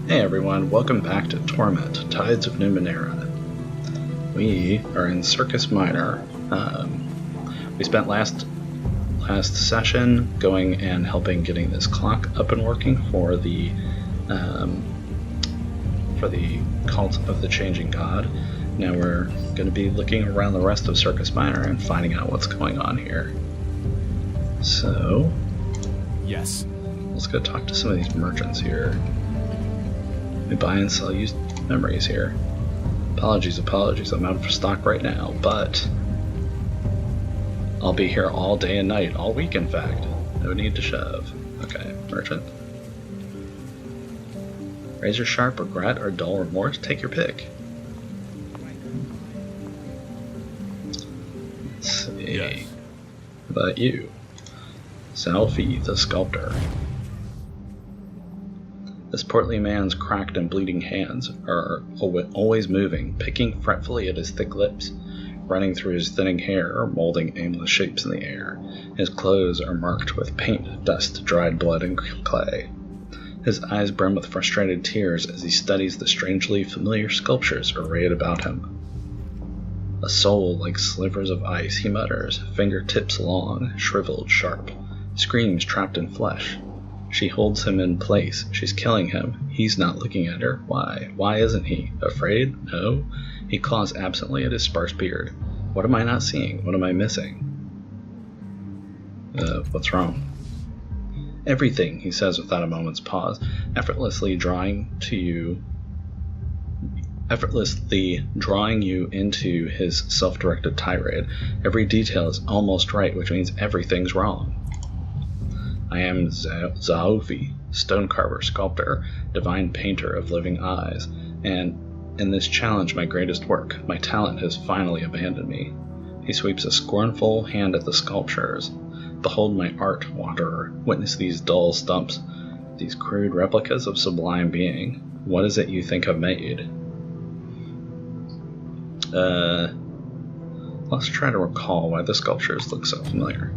Hey everyone, welcome back to Torment, Tides of Numenera. We are in Circus Minor. We spent last session going and helping getting this clock up and working for the cult of the changing god. Now we're going to be looking around the rest of Circus Minor and finding out what's going on here. So, yes, let's go talk to some of these merchants here. We buy and sell used memories here. Apologies, I'm out of stock right now, but I'll be here all day and night, all week in fact. No need to shove. Okay, merchant. Razor sharp, regret, or dull remorse? Take your pick. Let's see. Yes. How about you? Selfie, the sculptor. This portly man's cracked and bleeding hands are always moving, picking fretfully at his thick lips, running through his thinning hair or molding aimless shapes in the air. His clothes are marked with paint, dust, dried blood, and clay. His eyes brim with frustrated tears as he studies the strangely familiar sculptures arrayed about him. A soul like slivers of ice, he mutters, fingertips long, shriveled, sharp, screams trapped in flesh. She holds him in place. She's killing him. He's not looking at her. Why? Why isn't he? Afraid? No. He claws absently at his sparse beard. What am I not seeing? What am I missing? What's wrong? Everything, he says without a moment's pause, effortlessly drawing you into his self-directed tirade. Every detail is almost right, which means everything's wrong. I am Zaofi, Stone Carver, sculptor, divine painter of living eyes, and in this challenge my greatest work, my talent has finally abandoned me. He sweeps a scornful hand at the sculptures. Behold my art, wanderer. Witness these dull stumps, these crude replicas of sublime being. What is it you think I've made? Let's try to recall why the sculptures look so familiar.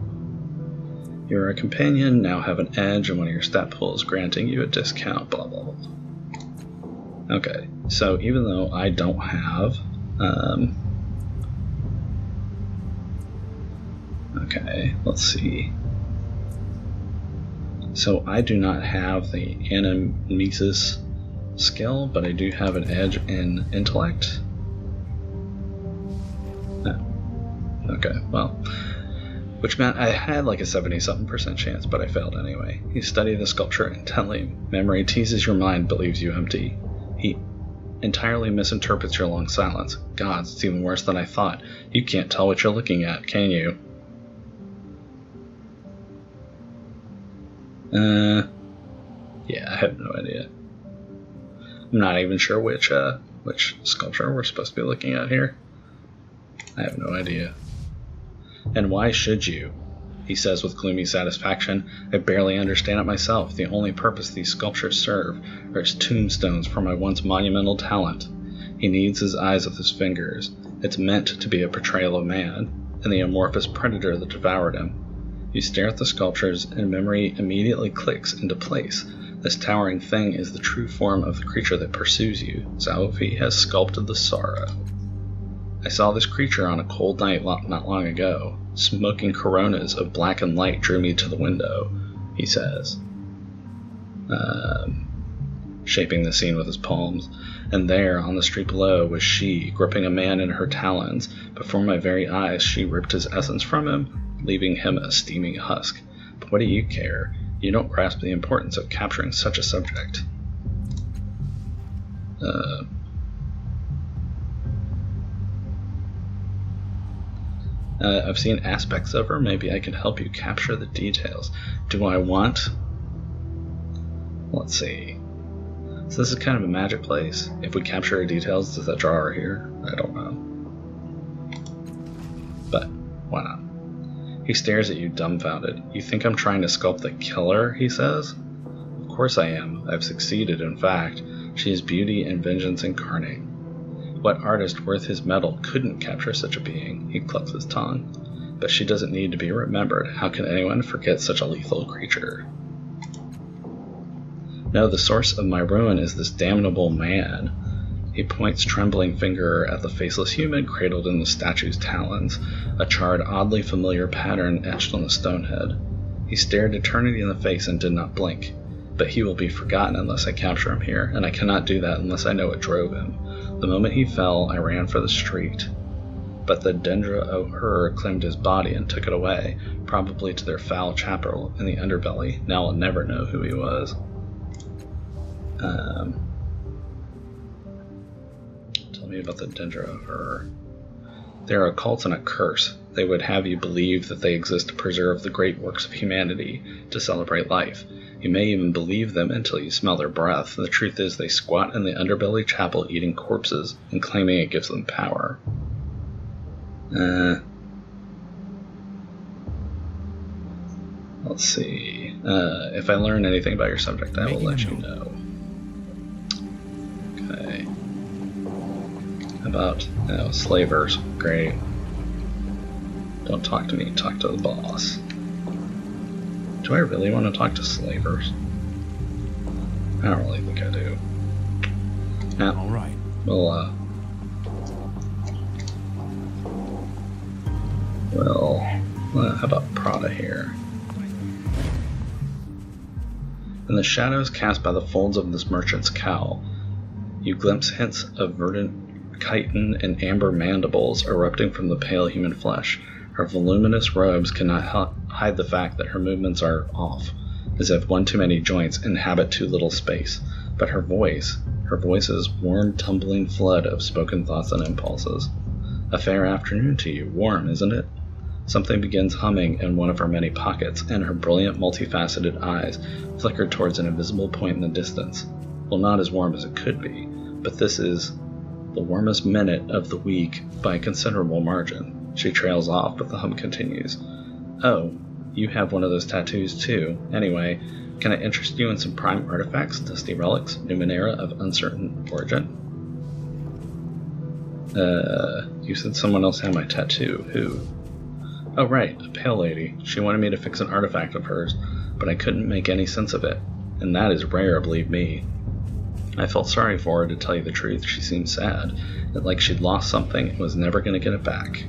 You're a companion, now have an edge, and one of your stat pools granting you a discount, blah blah blah. Okay, so even though I don't have, okay, let's see. So I do not have the anamnesis skill, but I do have an edge in intellect. No. Okay, well. Which meant I had like a 70-something% chance, but I failed anyway. You study the sculpture intently. Memory teases your mind, but leaves you empty. He entirely misinterprets your long silence. Gods, it's even worse than I thought. You can't tell what you're looking at, can you? Yeah, I have no idea. I'm not even sure which sculpture we're supposed to be looking at here. I have no idea. And why should you? He says with gloomy satisfaction. I barely understand it myself. The only purpose these sculptures serve are as tombstones for my once monumental talent. He kneads his eyes with his fingers. It's meant to be a portrayal of man, and the amorphous predator that devoured him. You stare at the sculptures, and memory immediately clicks into place. This towering thing is the true form of the creature that pursues you. Zaofi has sculpted the sorrow. I saw this creature on a cold night not long ago. Smoking coronas of blackened light drew me to the window, he says, shaping the scene with his palms. And there, on the street below, was she, gripping a man in her talons. Before my very eyes, she ripped his essence from him, leaving him a steaming husk. But what do you care? You don't grasp the importance of capturing such a subject. I've seen aspects of her. Maybe I can help you capture the details. Do I want... Let's see. So this is kind of a magic place. If we capture her details, does that draw her here? I don't know. But, why not? He stares at you dumbfounded. You think I'm trying to sculpt the killer, he says? Of course I am. I've succeeded, in fact. She is beauty and vengeance incarnate. What artist worth his metal couldn't capture such a being? He clucks his tongue. But she doesn't need to be remembered. How can anyone forget such a lethal creature? No, the source of my ruin is this damnable man. He points trembling finger at the faceless human cradled in the statue's talons, a charred, oddly familiar pattern etched on the stone head. He stared eternity in the face and did not blink. But he will be forgotten unless I capture him here, and I cannot do that unless I know what drove him. The moment he fell, I ran for the street. But the Dendra of Ur claimed his body and took it away, probably to their foul chapel in the Underbelly. Now I'll never know who he was. Tell me about the Dendra of Ur. They are a cult and a curse. They would have you believe that they exist to preserve the great works of humanity, to celebrate life. You may even believe them until you smell their breath. The truth is they squat in the Underbelly chapel eating corpses and claiming it gives them power. Let's see. If I learn anything about your subject, I will let you know. Okay. How about slavers? Great. Don't talk to me, talk to the boss. Do I really want to talk to slavers? I don't really think I do. Now, all right. Well, how about Prada here? In the shadows cast by the folds of this merchant's cowl, you glimpse hints of verdant chitin and amber mandibles erupting from the pale human flesh. Her voluminous robes cannot hide the fact that her movements are off, as if one too many joints inhabit too little space. But her voice's warm, tumbling flood of spoken thoughts and impulses. A fair afternoon to you. Warm, isn't it? Something begins humming in one of her many pockets, and her brilliant, multifaceted eyes flicker towards an invisible point in the distance. Well, not as warm as it could be, but this is the warmest minute of the week by a considerable margin. She trails off, but the hum continues. Oh, you have one of those tattoos too. Anyway, can I interest you in some prime artifacts, dusty relics, Numenera of uncertain origin? You said someone else had my tattoo. Who? Oh right, a pale lady. She wanted me to fix an artifact of hers, but I couldn't make any sense of it. And that is rare, believe me. I felt sorry for her, to tell you the truth. She seemed sad, like she'd lost something and was never going to get it back.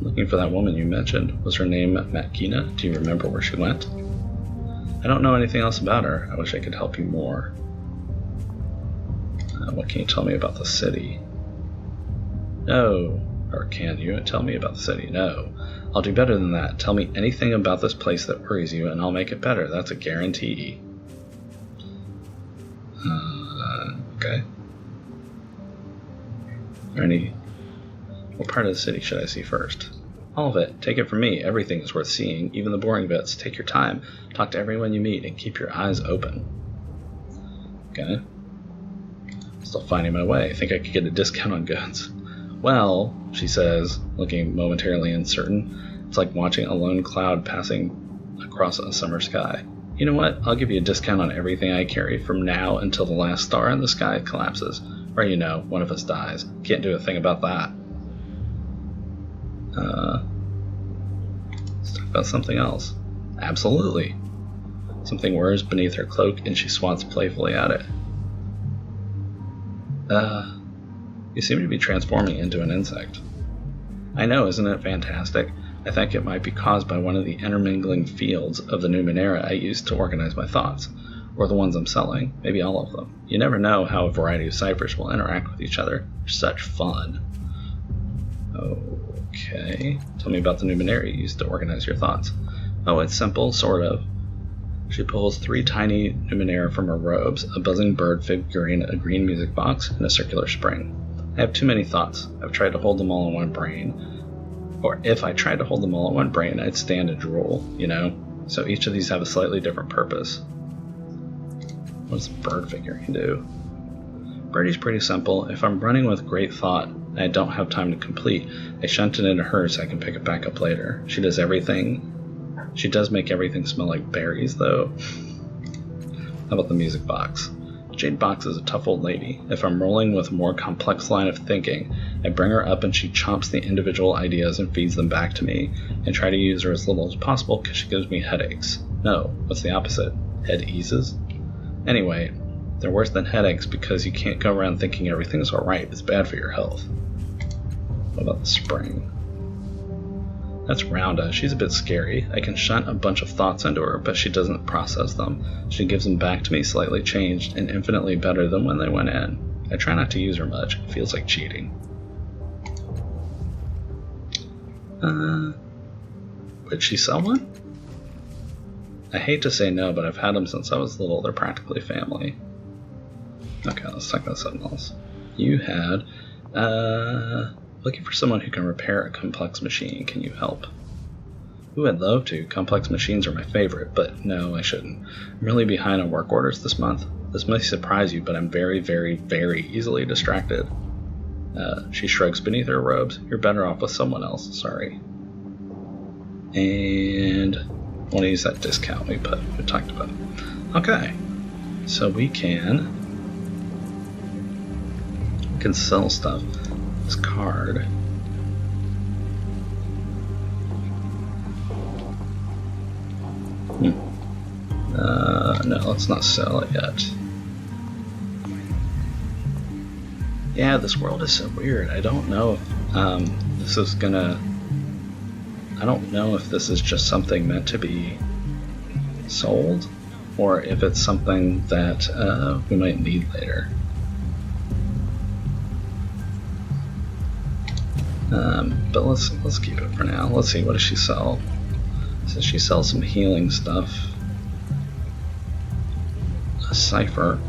Looking for that woman you mentioned. Was her name Matkina? Do you remember where she went? I don't know anything else about her. I wish I could help you more. What can you tell me about the city? No. Or can you tell me about the city? No. I'll do better than that. Tell me anything about this place that worries you, and I'll make it better. That's a guarantee. Okay. What part of the city should I see first? All of it. Take it from me. Everything is worth seeing, even the boring bits. Take your time. Talk to everyone you meet, and keep your eyes open. Okay. Still finding my way. I think I could get a discount on goods. Well, she says, looking momentarily uncertain, it's like watching a lone cloud passing across a summer sky. You know what? I'll give you a discount on everything I carry from now until the last star in the sky collapses. Or, one of us dies. Can't do a thing about that. Let's talk about something else. Absolutely. Something whirs beneath her cloak, and she swats playfully at it. You seem to be transforming into an insect. I know, isn't it fantastic? I think it might be caused by one of the intermingling fields of the Numenera I used to organize my thoughts, or the ones I'm selling, maybe all of them. You never know how a variety of ciphers will interact with each other. Such fun. Okay, tell me about the Numenera you used to organize your thoughts. Oh, it's simple, sort of. She pulls 3 tiny Numenera from her robes, a buzzing bird figuring a green music box, and a circular spring. I have too many thoughts. I've tried to hold them all in one brain. Or if I tried to hold them all in one brain, I'd stand and drool, So each of these have a slightly different purpose. What does the bird figuring do? Birdie's pretty simple. If I'm running with great thought and I don't have time to complete, I shunt it into her so I can pick it back up later. She does everything. She does make everything smell like berries, though. How about the music box? Jade Box is a tough old lady. If I'm rolling with a more complex line of thinking, I bring her up and she chomps the individual ideas and feeds them back to me, and try to use her as little as possible because she gives me headaches. No, what's the opposite? Head eases? Anyway, they're worse than headaches because you can't go around thinking everything's alright. It's bad for your health. What about the spring? That's Rounda. She's a bit scary. I can shunt a bunch of thoughts into her, but she doesn't process them. She gives them back to me slightly changed and infinitely better than when they went in. I try not to use her much. It feels like cheating. Would she sell one? I hate to say no, but I've had them since I was little. They're practically family. Okay, let's talk about something else. You had, looking for someone who can repair a complex machine. Can you help? Ooh, I'd love to. Complex machines are my favorite, but no, I shouldn't. I'm really behind on work orders this month. This may surprise you, but I'm very, very, very easily distracted. She shrugs beneath her robes. You're better off with someone else. Sorry. And I want to use that discount we talked about. Okay. So we can sell stuff. This card. No, let's not sell it yet. Yeah, this world is so weird. I don't know if this is gonna... I don't know if this is just something meant to be sold, or if it's something that we might need later. But let's keep it for now. Let's see, what does she sell? So she sells some healing stuff. A cipher.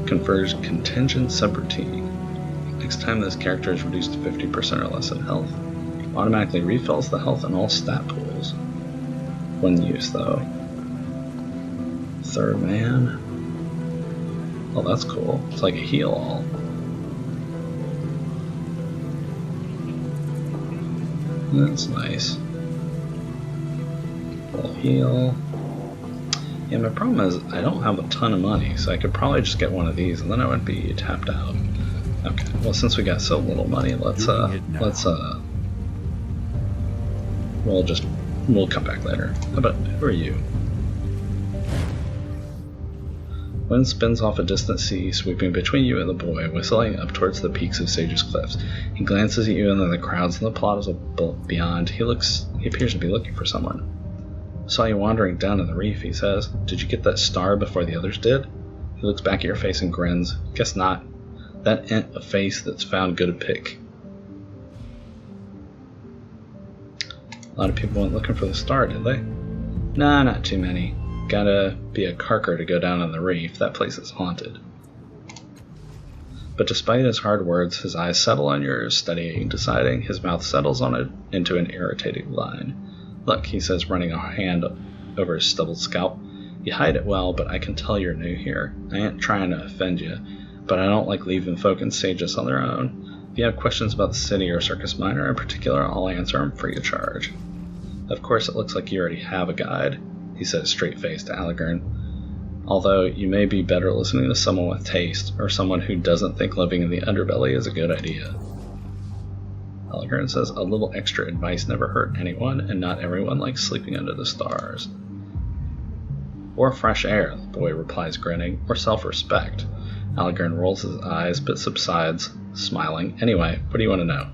Confers contingent subroutine. Next time this character is reduced to 50% or less in health. Automatically refills the health in all stat pools. One use though. Third man. Oh, that's cool. It's like a heal all. That's nice. Full heal. Yeah, my problem is I don't have a ton of money, so I could probably just get one of these and then I would be tapped out. Okay, well since we got so little money, we'll come back later. How about, who are you? Wind spins off a distant sea, sweeping between you and the boy, whistling up towards the peaks of Sage's Cliffs. He glances at you and then the crowds and the plazas beyond. He appears to be looking for someone. Saw you wandering down to the reef, he says. Did you get that star before the others did? He looks back at your face and grins. Guess not. That ain't a face that's found good to pick. A lot of people went looking for the star, did they? Nah, not too many. Gotta be a carker to go down on the reef. That place is haunted. But despite his hard words, his eyes settle on yours, studying, deciding. His mouth settles on it into an irritating line. Look, he says, running a hand over his stubbled scalp. You hide it well, but I can tell you're new here. I ain't trying to offend you, but I don't like leaving folk in Sages on their own. If you have questions about the city or Circus Minor in particular, I'll answer them free of charge. Of course, it looks like you already have a guide, he said straight-faced to Allegern. Although you may be better listening to someone with taste, or someone who doesn't think living in the Underbelly is a good idea. Allegern says, a little extra advice never hurt anyone, and not everyone likes sleeping under the stars. Or fresh air, the boy replies, grinning, or self-respect. Allegern rolls his eyes, but subsides, smiling. Anyway, what do you want to know?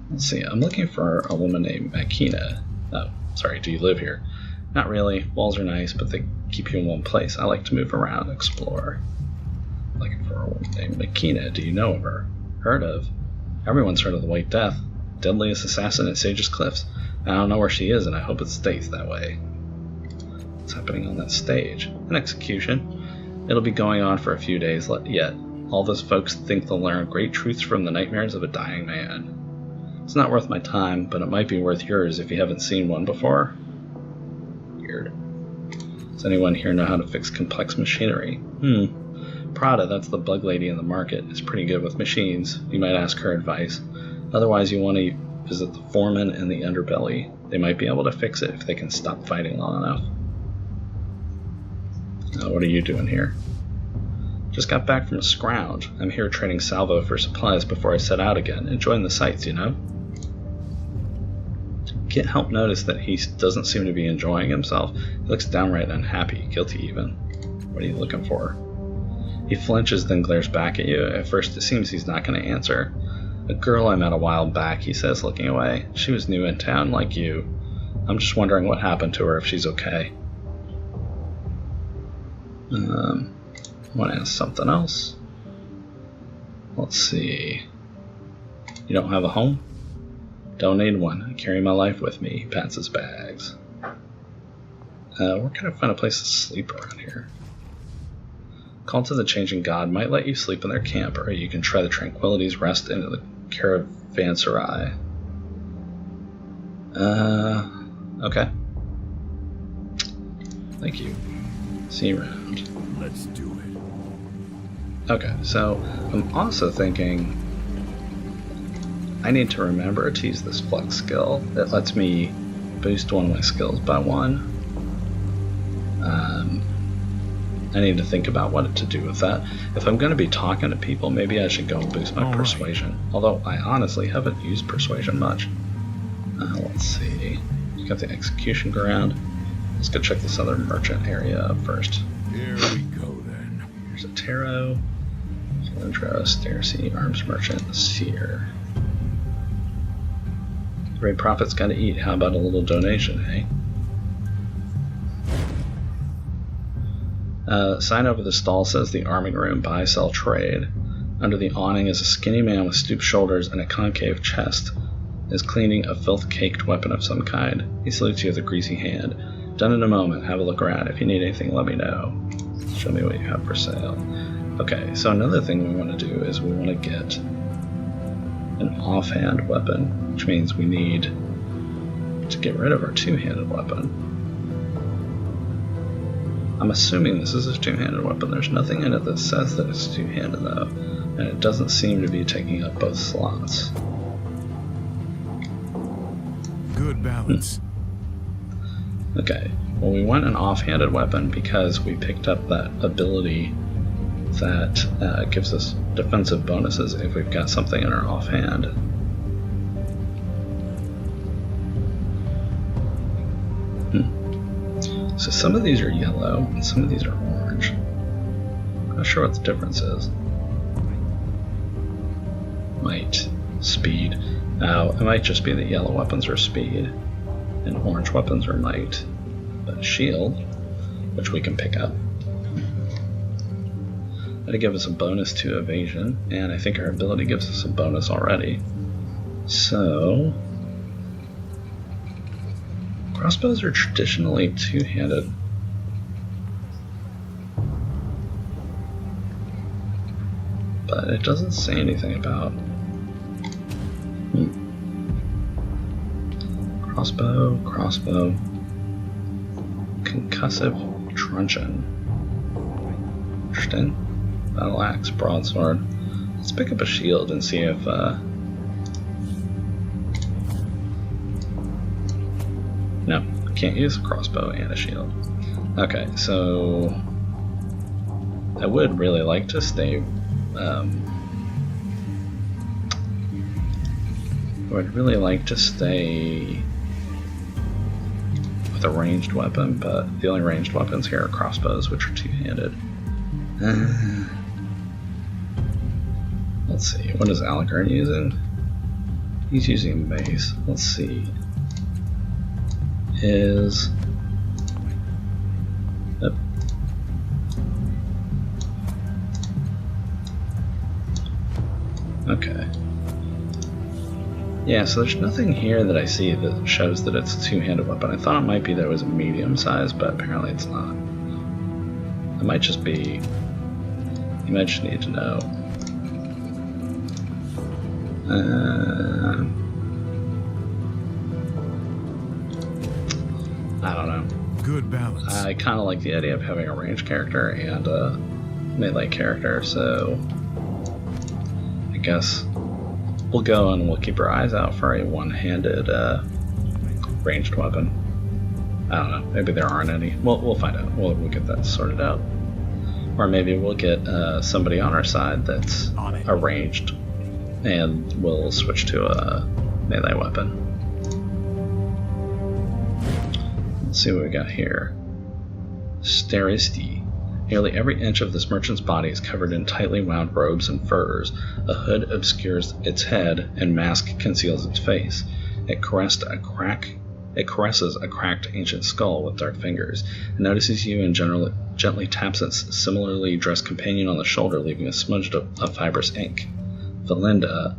Let's see, I'm looking for a woman named Makina. Oh, sorry, do you live here? Not really. Walls are nice, but they keep you in one place. I like to move around, explore. Looking for a woman named Makina. Do you know of her? Heard of? Everyone's heard of the White Death. Deadliest assassin at Sage's Cliffs. I don't know where she is, and I hope it stays that way. What's happening on that stage? An execution. It'll be going on for a few days yet. All those folks think they'll learn great truths from the nightmares of a dying man. It's not worth my time, but it might be worth yours if you haven't seen one before. Weird. Does anyone here know how to fix complex machinery? Prada, that's the bug lady in the market, is pretty good with machines. You might ask her advice. Otherwise, you want to visit the foreman and the Underbelly. They might be able to fix it if they can stop fighting long enough. What are you doing here? Just got back from a scrounge. I'm here trading salvo for supplies before I set out again, enjoying the sights, you know? Can't help notice that he doesn't seem to be enjoying himself. He looks downright unhappy, guilty even. What are you looking for? He flinches, then glares back at you. At first it seems he's not going to answer. A girl I met a while back, he says, looking away. She was new in town, like you. I'm just wondering what happened to her, if she's okay. I want to ask something else. Let's see. You don't have a home? Don't need one. I carry my life with me. He pats his bags. Where can I find a place to sleep around here? Call to the Changing God might let you sleep in their camp, or you can try the Tranquility's rest into the caravanserai. Okay. Thank you. See you around. Let's do it. Okay, so I'm also thinking I need to remember to use this flex skill. It lets me boost one of my skills by 1. I need to think about what to do with that. If I'm going to be talking to people, maybe I should go and boost my persuasion. Although I honestly haven't used persuasion much. Let's see. You got the execution ground. Let's go check this other merchant area up first. Here we go then. Here's a tarot. Flindros, Darcy, Arms Merchant, Seer. Great profits gotta eat. How about a little donation, hey? Sign over the stall says the arming room, buy, sell, trade. Under the awning is a skinny man with stooped shoulders and a concave chest. Is cleaning a filth-caked weapon of some kind. He salutes you with a greasy hand. Done in a moment. Have a look around. If you need anything, let me know. Show me what you have for sale. Okay, so another thing we want to do is we want to get an offhand weapon, which means we need to get rid of our two-handed weapon. I'm assuming this is a two-handed weapon. There's nothing in it that says that it's two-handed, though, and it doesn't seem to be taking up both slots. Good balance. Okay, well, we want an offhanded weapon because we picked up that ability that gives us defensive bonuses if we've got something in our offhand. So some of these are yellow and some of these are orange. I'm not sure what the difference is. Might, speed. Now, it might just be that yellow weapons are speed and orange weapons are might. But shield, which we can pick up. That'll give us a bonus to evasion, and I think our ability gives us a bonus already. So, crossbows are traditionally two-handed. But it doesn't say anything about crossbow, concussive truncheon. Interesting. Battle axe, broadsword. Let's pick up a shield and see if no, can't use a crossbow and a shield. Okay, so I would really like to stay with a ranged weapon, but the only ranged weapons here are crossbows, which are two-handed. Let's see, what is Alucard using? He's using a mace. Let's see. Okay. Yeah, so there's nothing here that I see that shows that it's a two-handed weapon. I thought it might be that it was a medium size, but apparently it's not. It might just be... You might just need to know. I don't know. Good balance. I kind of like the idea of having a ranged character and a melee character, so I guess we'll go and we'll keep our eyes out for a one-handed ranged weapon. I don't know. Maybe there aren't any. We'll find out. We'll get that sorted out. Or maybe we'll get somebody on our side that's arranged, and we'll switch to a melee weapon. Let's see what we got here. Steristi. Nearly every inch of this merchant's body is covered in tightly wound robes and furs. A hood obscures its head, and mask conceals its face. It caresses a cracked ancient skull with dark fingers. It notices you and gently taps its similarly dressed companion on the shoulder, leaving a smudge of fibrous ink. Valinda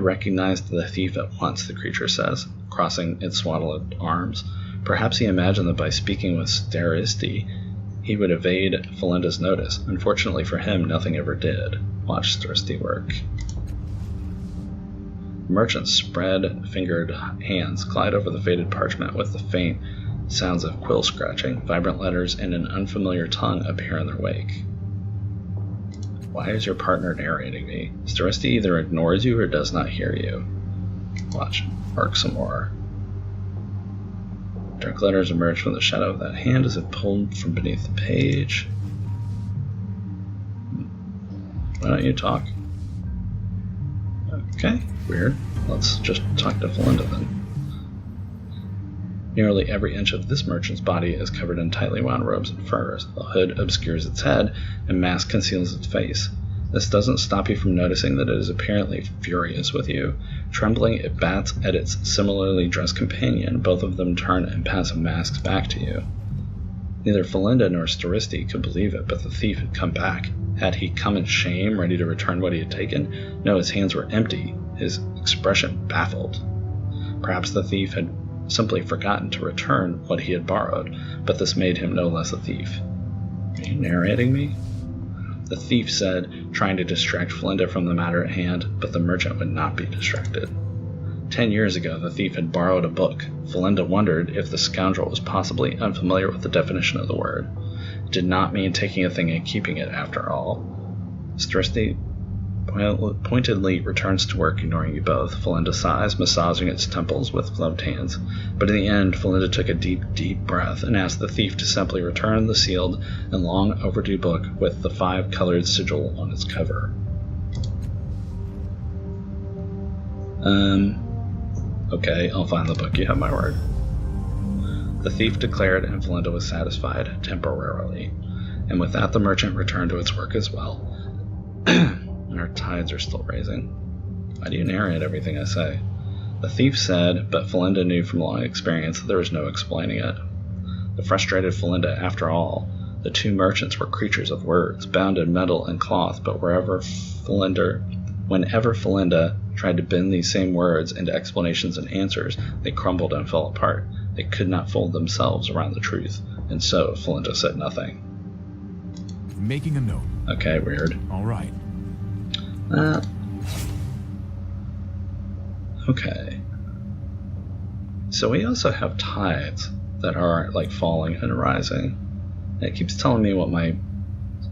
recognized the thief at once, the creature says, crossing its swaddled arms. Perhaps he imagined that by speaking with Steristi, he would evade Valinda's notice. Unfortunately for him, nothing ever did. Watch Steristi work. The merchant's spread-fingered hands glide over the faded parchment with the faint sounds of quill scratching. Vibrant letters and an unfamiliar tongue appear in their wake. Why is your partner narrating me? Steristi either ignores you or does not hear you. Watch. Work some more. Dark letters emerge from the shadow of that hand as if pulled from beneath the page. Why don't you talk? Okay, weird. Let's just talk to Valinda then. Nearly every inch of this merchant's body is covered in tightly wound robes and furs. A hood obscures its head, and mask conceals its face. This doesn't stop you from noticing that it is apparently furious with you. Trembling, it bats at its similarly dressed companion. Both of them turn and pass masks back to you. Neither Valinda nor Steristi could believe it, but the thief had come back. Had he come in shame, ready to return what he had taken? No, his hands were empty, his expression baffled. Perhaps the thief had simply forgotten to return what he had borrowed, but this made him no less a thief. Are you narrating me? The thief said, trying to distract Valinda from the matter at hand, but the merchant would not be distracted. 10 years ago, the thief had borrowed a book. Valinda wondered if the scoundrel was possibly unfamiliar with the definition of the word. It did not mean taking a thing and keeping it, after all. Steristi pointedly returns to work, ignoring you both. Valinda sighs, massaging its temples with gloved hands. But in the end, Valinda took a deep, deep breath and asked the thief to simply return the sealed and long overdue book with the 5-colored sigil on its cover. Okay, I'll find the book. You have my word. The thief declared, and Valinda was satisfied, temporarily. And with that, the merchant returned to its work as well. And our tides are still raising. Why do you narrate everything I say? The thief said, but Valinda knew from long experience that there was no explaining it. The frustrated Valinda, after all, the two merchants were creatures of words, bound in metal and cloth, but whenever Valinda tried to bend these same words into explanations and answers, they crumbled and fell apart. They could not fold themselves around the truth, and so Valinda said nothing. Making a note. Okay, weird. All right. Okay. So we also have tides that are like falling and rising. It keeps telling me what my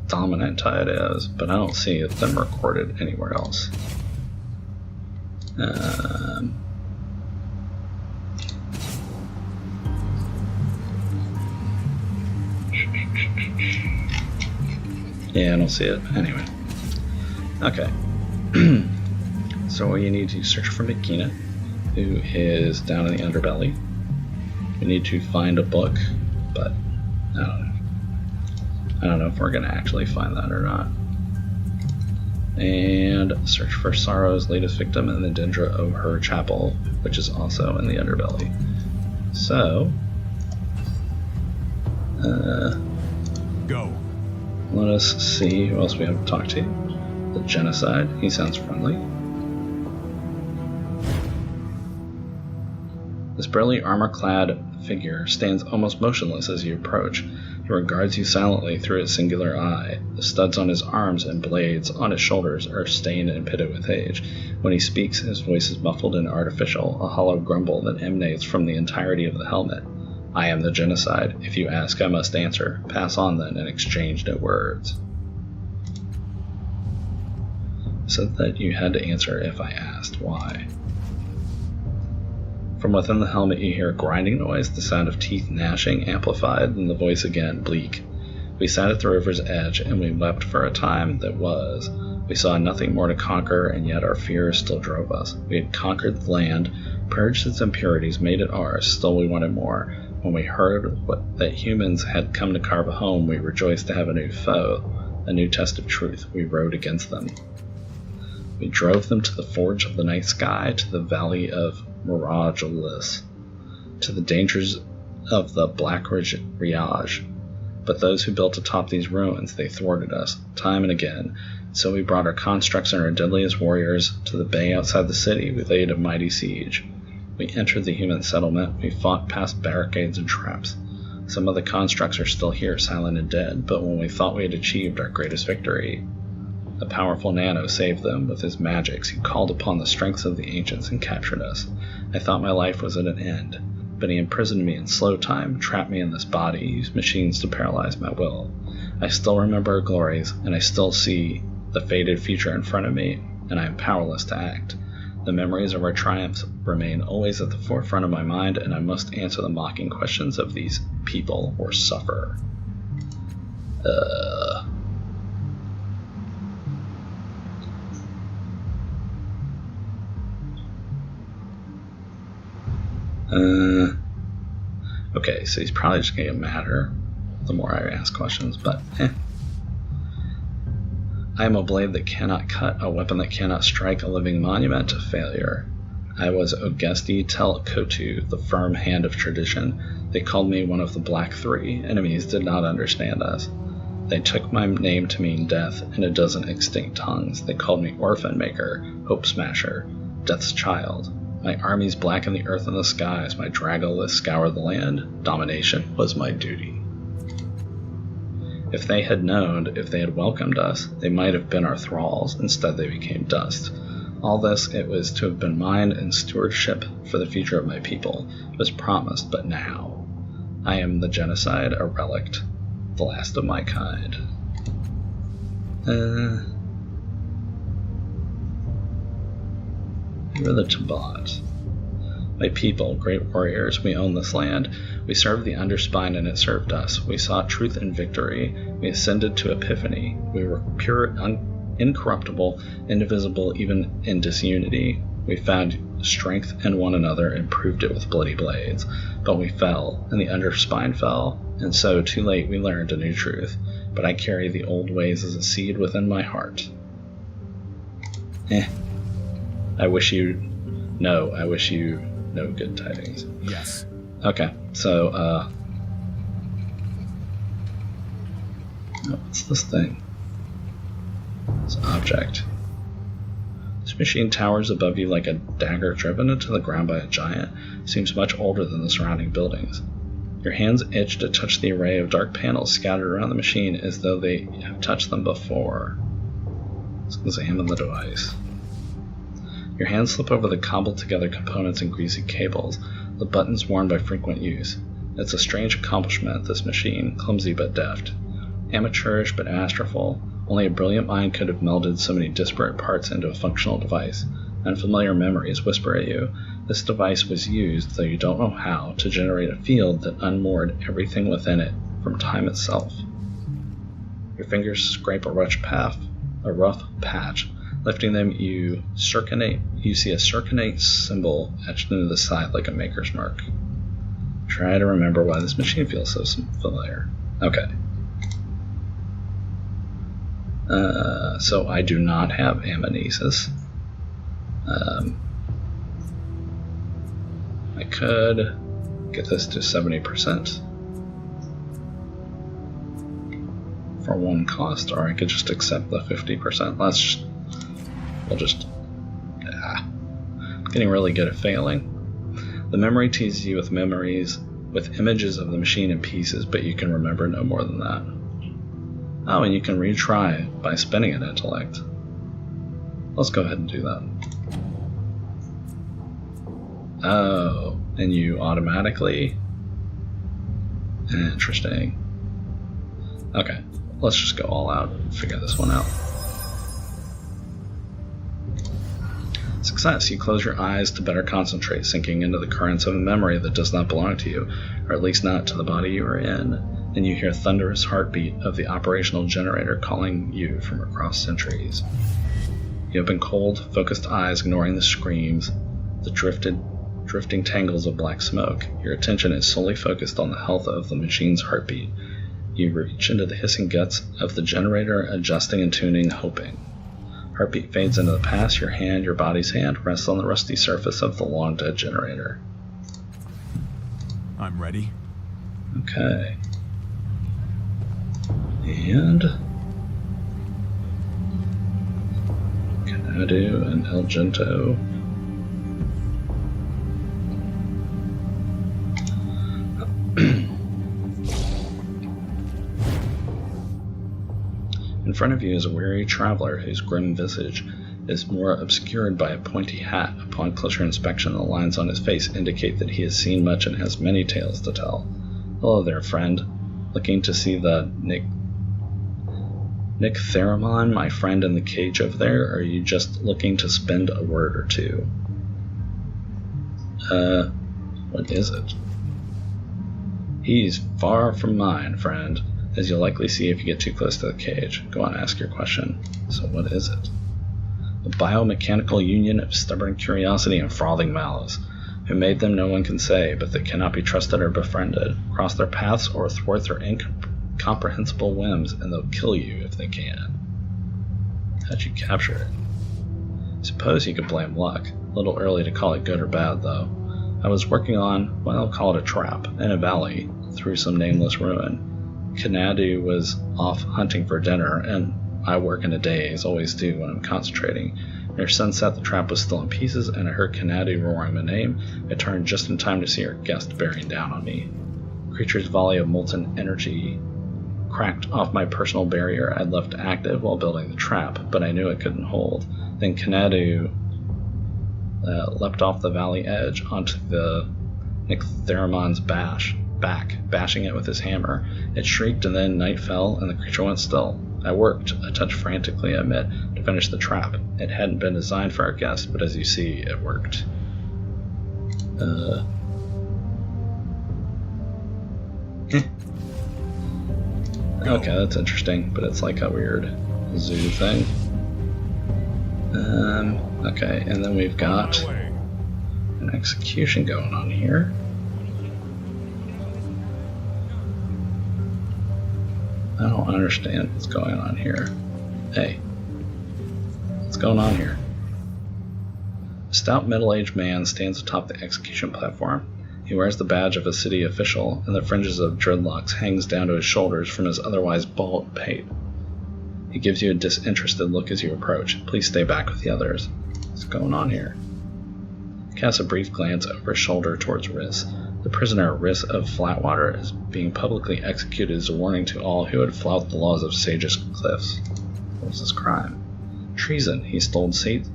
dominant tide is, but I don't see them recorded anywhere else. Yeah, I don't see it. Anyway. Okay. So you need to search for Makina, who is down in the Underbelly. We need to find a book, but I don't know if we're going to actually find that or not. And search for Sorrow's latest victim in the Dendra of her chapel, which is also in the Underbelly. So, go. Let us see who else we have to talk to. The Genocide. He sounds friendly. This burly armor-clad figure stands almost motionless as you approach. He regards you silently through his singular eye. The studs on his arms and blades on his shoulders are stained and pitted with age. When he speaks, his voice is muffled and artificial, a hollow grumble that emanates from the entirety of the helmet. I am the Genocide. If you ask, I must answer. Pass on then and exchange no words. Said that you had to answer if I asked. Why? From within the helmet you hear a grinding noise, the sound of teeth gnashing, amplified, and the voice again, bleak. We sat at the river's edge, and we wept for a time that was. We saw nothing more to conquer, and yet our fears still drove us. We had conquered the land, purged its impurities, made it ours, still we wanted more. When we heard that humans had come to carve a home, we rejoiced to have a new foe, a new test of truth. We rode against them. We drove them to the forge of the night sky, to the valley of Mirageless, to the dangers of the Black Riage. But those who built atop these ruins, they thwarted us, time and again. So we brought our constructs and our deadliest warriors to the bay outside the city. We laid a mighty siege. We entered the human settlement. We fought past barricades and traps. Some of the constructs are still here, silent and dead, but when we thought we had achieved our greatest victory, a powerful Nano saved them with his magics. He called upon the strengths of the ancients and captured us. I thought my life was at an end, but he imprisoned me in slow time, trapped me in this body, used machines to paralyze my will. I still remember our glories, and I still see the faded future in front of me, and I am powerless to act. The memories of our triumphs remain always at the forefront of my mind, and I must answer the mocking questions of these people or suffer. Okay, so he's probably just gonna get madder the more I ask questions, but I am a blade that cannot cut, a weapon that cannot strike, a living monument to failure. I was Ogesti Tel Kotu, the firm hand of tradition. They called me one of the Black Three. Enemies did not understand us. They took my name to mean death in a dozen extinct tongues. They called me Orphan Maker, Hope Smasher, Death's Child. My armies blacken the earth and the skies. My Dragoliths scour the land. Domination was my duty. If they had known, if they had welcomed us, they might have been our thralls. Instead, they became dust. All this, it was to have been mine, and stewardship for the future of my people was promised, but now I am the genocide, a relict, the last of my kind. Who are the Tabat? My people, great warriors, we own this land. We served the Underspine and it served us. We sought truth and victory. We ascended to epiphany. We were pure, incorruptible, indivisible, even in disunity. We found strength in one another and proved it with bloody blades. But we fell, and the Underspine fell, and so, too late, we learned a new truth. But I carry the old ways as a seed within my heart. I wish you no good tidings. Yes. Okay, so, what's this thing? It's an object. This machine towers above you like a dagger driven into the ground by a giant. Seems much older than the surrounding buildings. Your hands itch to touch the array of dark panels scattered around the machine as though they have touched them before. Let's examine the device. Your hands slip over the cobbled together components and greasy cables, the buttons worn by frequent use. It's a strange accomplishment, this machine, clumsy but deft. Amateurish but masterful, only a brilliant mind could have melded so many disparate parts into a functional device. Unfamiliar memories whisper at you. This device was used, though you don't know how, to generate a field that unmoored everything within it from time itself. Your fingers scrape a rough patch. Lifting them, you see a circonate symbol etched into the side like a maker's mark. Try to remember why this machine feels so familiar. Okay. So I do not have amnesis. I could get this to 70% for one cost, or I could just accept the 50%. Getting really good at failing. The memory teases you with images of the machine in pieces, but you can remember no more than that. Oh, and you can retry by spending an intellect. Let's go ahead and do that. Oh, and you automatically... Interesting. Okay, let's just go all out and figure this one out. Success. You close your eyes to better concentrate, sinking into the currents of a memory that does not belong to you, or at least not to the body you are in, and you hear thunderous heartbeat of the operational generator calling you from across centuries. You open cold, focused eyes, ignoring the screams, the drifting tangles of black smoke. Your attention is solely focused on the health of the machine's heartbeat. You reach into the hissing guts of the generator, adjusting and tuning, hoping. Heartbeat fades into the past. Your body's hand, rests on the rusty surface of the long-dead generator. I'm ready. Okay. And Canadu and El Gento. In front of you is a weary traveler whose grim visage is more obscured by a pointy hat. Upon closer inspection, the lines on his face indicate that he has seen much and has many tales to tell. Hello there, friend. Looking to see the Nick Theramon, my friend in the cage over there, or are you just looking to spend a word or two? What is it? He's far from mine, friend, as you'll likely see if you get too close to the cage. Go on, ask your question. So what is it? A biomechanical union of stubborn curiosity and frothing malice. Who made them no one can say, but they cannot be trusted or befriended. Cross their paths or thwart their incomprehensible whims, and they'll kill you if they can. How'd you capture it? Suppose you could blame luck. A little early to call it good or bad, though. I was working on, well, I'll call it a trap, in a valley, through some nameless ruin. Canadu was off hunting for dinner, and I work in a daze, always do when I'm concentrating. Near sunset, the trap was still in pieces, and I heard Canadu roaring my name. I turned just in time to see her guest bearing down on me. The creature's volley of molten energy cracked off my personal barrier I'd left active while building the trap, but I knew it couldn't hold. Then Canadu leapt off the valley edge onto the Nick Theramon's back, bashing it with his hammer. It shrieked, and then night fell, and the creature went still. I worked, a touch frantically, I admit, to finish the trap. It hadn't been designed for our guest, but as you see, it worked. Okay, that's interesting, but it's like a weird zoo thing. Okay, and then we've got an execution going on here. I don't understand what's going on here. Hey, what's going on here? A stout middle-aged man stands atop the execution platform. He wears the badge of a city official, and the fringes of dreadlocks hangs down to his shoulders from his otherwise bald pate. He gives you a disinterested look as you approach. Please stay back with the others. What's going on here? He casts a brief glance over his shoulder towards Riss. The prisoner, Riss of Flatwater, is being publicly executed as a warning to all who would flout the laws of Sage's Cliffs. What was his crime? Treason. He sold state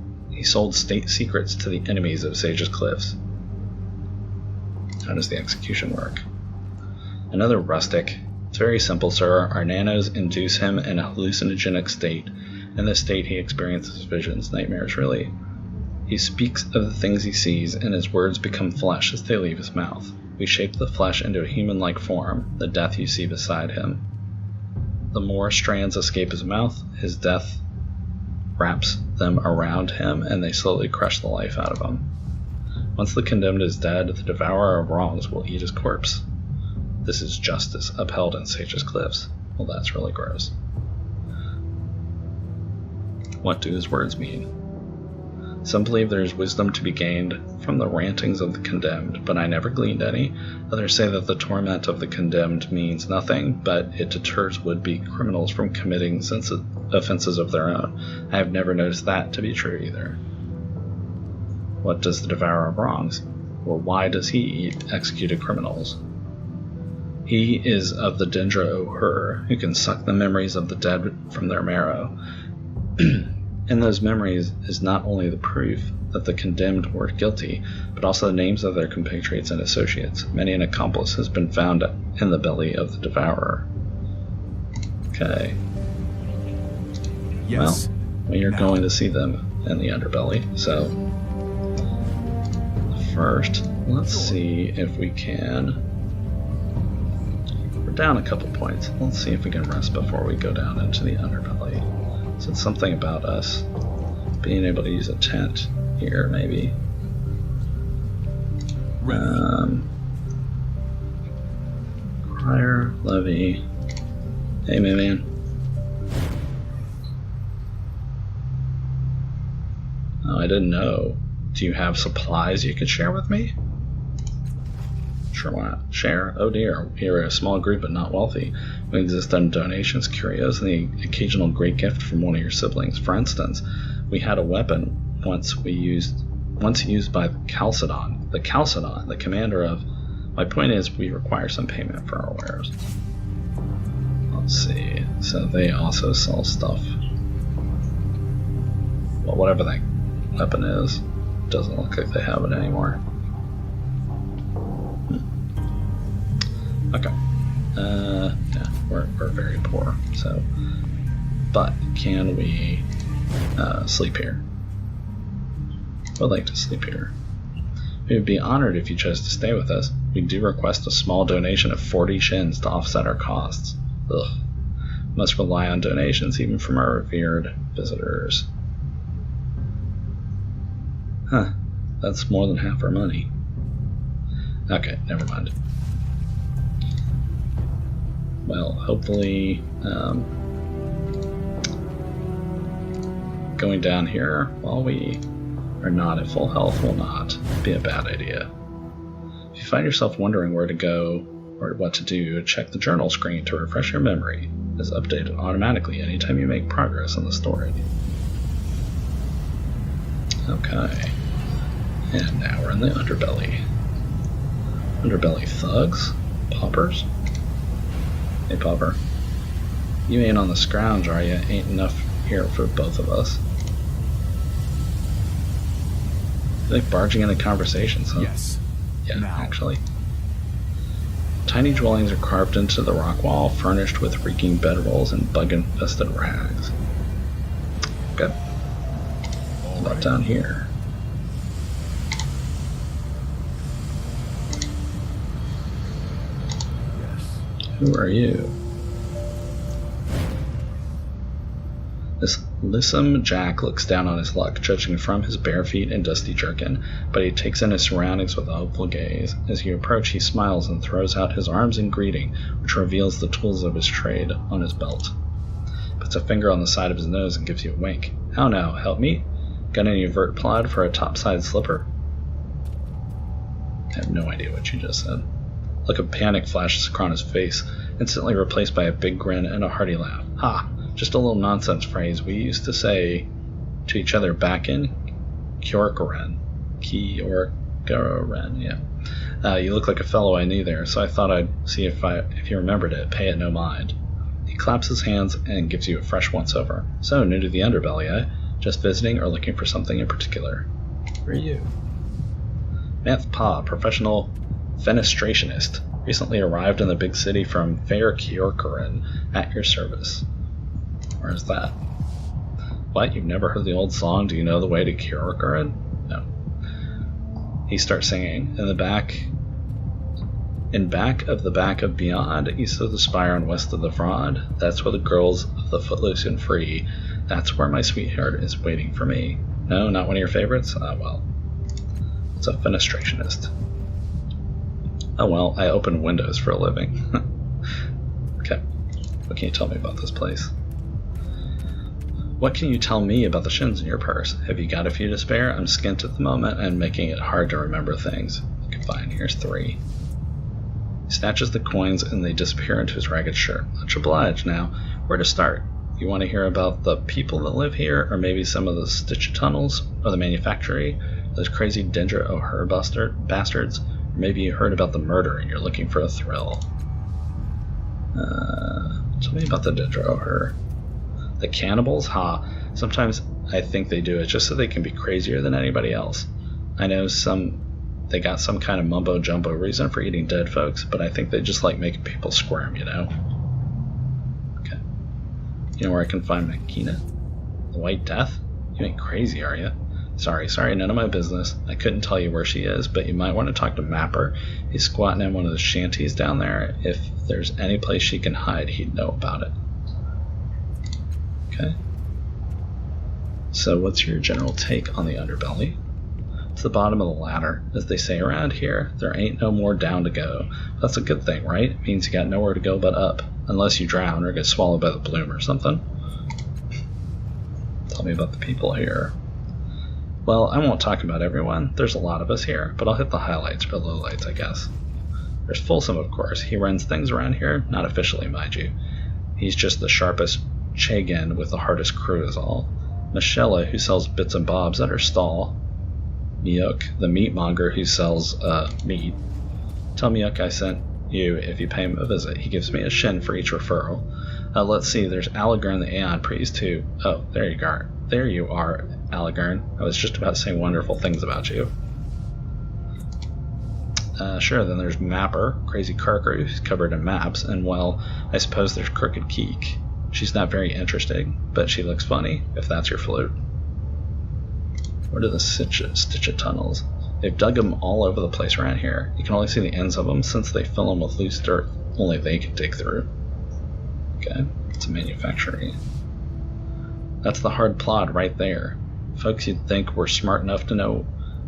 secrets to the enemies of Sage's Cliffs. How does the execution work? Another rustic. It's very simple, sir. Our nanos induce him in a hallucinogenic state. In this state, he experiences visions, nightmares, really. He speaks of the things he sees, and his words become flesh as they leave his mouth. We shape the flesh into a human-like form, the death you see beside him. The more strands escape his mouth, his death wraps them around him, and they slowly crush the life out of him. Once the condemned is dead, the devourer of wrongs will eat his corpse. This is justice upheld in Sage's Cliffs. Well, that's really gross. What do his words mean? Some believe there is wisdom to be gained from the rantings of the condemned, but I never gleaned any. Others say that the torment of the condemned means nothing, but it deters would-be criminals from committing offenses of their own. I have never noticed that to be true either. What does the devourer of wrongs? Or why does he eat executed criminals? He is of the Dendra O'Hur, who can suck the memories of the dead from their marrow. In those memories is not only the proof that the condemned were guilty, but also the names of their compatriots and associates. Many an accomplice has been found in the belly of the devourer. Okay. Yes. Well, you're going to see them in the underbelly, so first, let's see if we can... We're down a couple points. Let's see if we can rest before we go down into the Underbelly. So it's something about us being able to use a tent here, maybe. Crier, Levy. Hey, man. Oh, I didn't know. Do you have supplies you could share with me? Sure, why not? Share? Oh dear, we are a small group but not wealthy. We exist on donations, curios, and the occasional great gift from one of your siblings. For instance, we had a weapon once used by the Chalcedon, the commander of... My point is, we require some payment for our wares. Let's see. So they also sell stuff. Well, whatever that weapon is, doesn't look like they have it anymore. Okay. Yeah, we're very poor, so... But, can we sleep here? I would like to sleep here. We would be honored if you chose to stay with us. We do request a small donation of 40 shins to offset our costs. Ugh. Must rely on donations even from our revered visitors. Huh. That's more than half our money. Okay, never mind. Well, hopefully, going down here while we are not at full health will not be a bad idea. If you find yourself wondering where to go or what to do, check the journal screen to refresh your memory. It is updated automatically anytime you make progress on the story. Okay. And now we're in the Underbelly. Underbelly thugs? Paupers? Hey, Pauper. You ain't on the scrounge, are ya? Ain't enough here for both of us. They're barging into conversations, huh? Yes. Yeah, now. Actually. Tiny dwellings are carved into the rock wall, furnished with reeking bedrolls and bug-infested rags. Okay. What about down here? Who are you? This lissom Jack looks down on his luck, judging from his bare feet and dusty jerkin, but he takes in his surroundings with a hopeful gaze. As you approach, he smiles and throws out his arms in greeting, which reveals the tools of his trade on his belt. Puts a finger on the side of his nose and gives you a wink. How now, help me? Got any vert plod for a topside slipper? I have no idea what you just said. A look of panic flashes across his face, instantly replaced by a big grin and a hearty laugh. Ha! Just a little nonsense phrase we used to say to each other back in Kyorkoren. Yeah. You look like a fellow I knew there, so I thought I'd see if you remembered it. Pay it no mind. He claps his hands and gives you a fresh once-over. So, new to the Underbelly, eh? Just visiting or looking for something in particular? Who are you? Math Pa, professional fenestrationist. Recently arrived in the big city from fair Kyorkoren, at your service. Where's that? What? You've never heard the old song, Do You Know the Way to Kyorkoren? No. He starts singing. In back of the back of beyond, east of the spire and west of the fraud, that's where the girls of the footloose and free, that's where my sweetheart is waiting for me. No, not one of your favorites? Ah, well. It's a fenestrationist. Oh well, I open windows for a living. Okay. What can you tell me about this place? What can you tell me about the shins in your purse? Have you got a few to spare? I'm skint at the moment and making it hard to remember things. Okay, fine, here's 3. He snatches the coins and they disappear into his ragged shirt. Much obliged. Now, where to start? You want to hear about the people that live here, or maybe some of the stitch tunnels, or the manufactory, those crazy Dendra O'Hur bastards, or maybe you heard about the murder and you're looking for a thrill. Tell me about the Dendra O'Hur. The cannibals? Ha! Sometimes I think they do it just so they can be crazier than anybody else. I know they got some kind of mumbo-jumbo reason for eating dead folks, but I think they just like making people squirm, you know? Okay. You know where I can find Makina? The White Death? You ain't crazy, are you? Sorry, none of my business. I couldn't tell you where she is, but you might want to talk to Mapper. He's squatting in one of the shanties down there. If there's any place she can hide, he'd know about it. Okay. So what's your general take on the Underbelly? It's the bottom of the ladder. As they say around here, there ain't no more down to go. That's a good thing, right? It means you got nowhere to go but up. Unless you drown or get swallowed by the bloom or something. Tell me about the people here. Well, I won't talk about everyone. There's a lot of us here, but I'll hit the highlights or lowlights, I guess. There's Folsom, of course. He runs things around here, not officially, mind you. He's just the sharpest Chagan with the hardest crew is all. Michelle, who sells bits and bobs at her stall. Miyuk, the meatmonger who sells meat. Tell Miyuk I sent you if you pay him a visit. He gives me a shin for each referral. Let's see, there's Allegern the Aeon Priest too. Oh, there you are. There you are, Allegern. I was just about to say wonderful things about you. Sure, then there's Mapper, Crazy Karker, who's covered in maps, and well, I suppose there's Crooked Keek. She's not very interesting, but she looks funny, if that's your flute. What are the Stitchet tunnels? They've dug them all over the place around here. You can only see the ends of them since they fill them with loose dirt only they can dig through. Okay, it's a manufactory. That's the hard plod right there. Folks you'd think were smart enough to know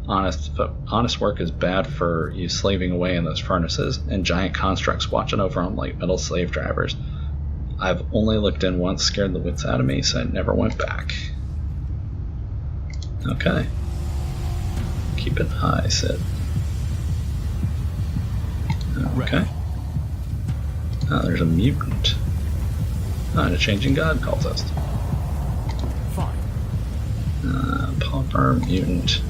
honest work is bad for you slaving away in those furnaces and giant constructs watching over them like metal slave drivers. I've only looked in once, scared the wits out of me, so I never went back. Okay. Keep it high, Sid. Okay. There's a mutant. And a changing god calls us. Fine. Pauper, mutant.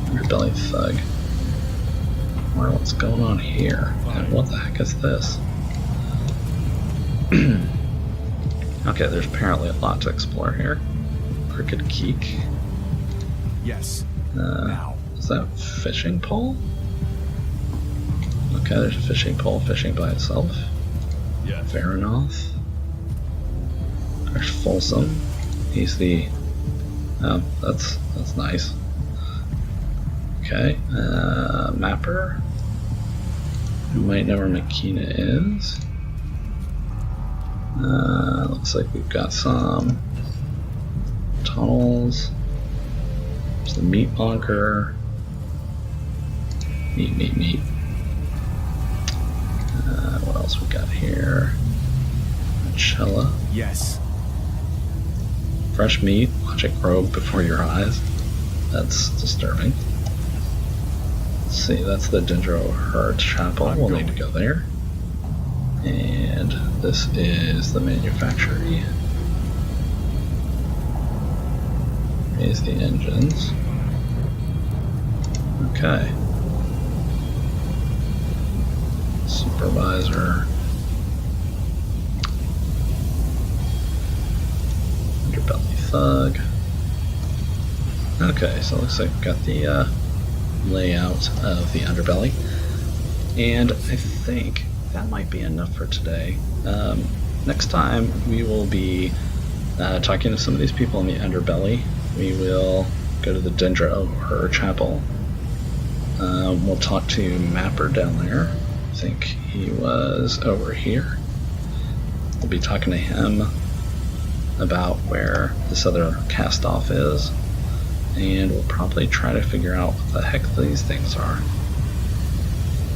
Underbelly thug. What's going on here? And what the heck is this? Okay, there's apparently a lot to explore here. Crooked Keek. Yes. Now. Is that a fishing pole? Okay, there's a fishing pole fishing by itself. Yeah. Varanoth. There's Folsom. He's the... Oh, that's nice. Okay, Mapper. You might know where Makina is. Looks like we've got some tunnels. There's the meat bunker. Meat. What else we got here? Chella. Yes. Fresh meat. Watch it grow before your eyes. That's disturbing. Let's see, that's the Dendro Herd Chapel. We'll need to go there. And this is the manufactory. Here's the engines. Okay. Supervisor. Underbelly thug. Okay, so it looks like we've got the layout of the Underbelly. And I think that might be enough for today. Next time we will be talking to some of these people in the Underbelly. We will go to the Dendro Herd Chapel. We'll talk to Mapper down there. I think he was over here. We'll be talking to him about where this other Castoff is, and we'll probably try to figure out what the heck these things are.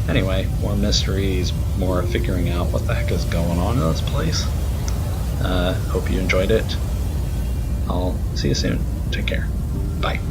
Anyway, more mysteries, more figuring out what the heck is going on in this place. Hope you enjoyed it. I'll see you soon. Take care. Bye.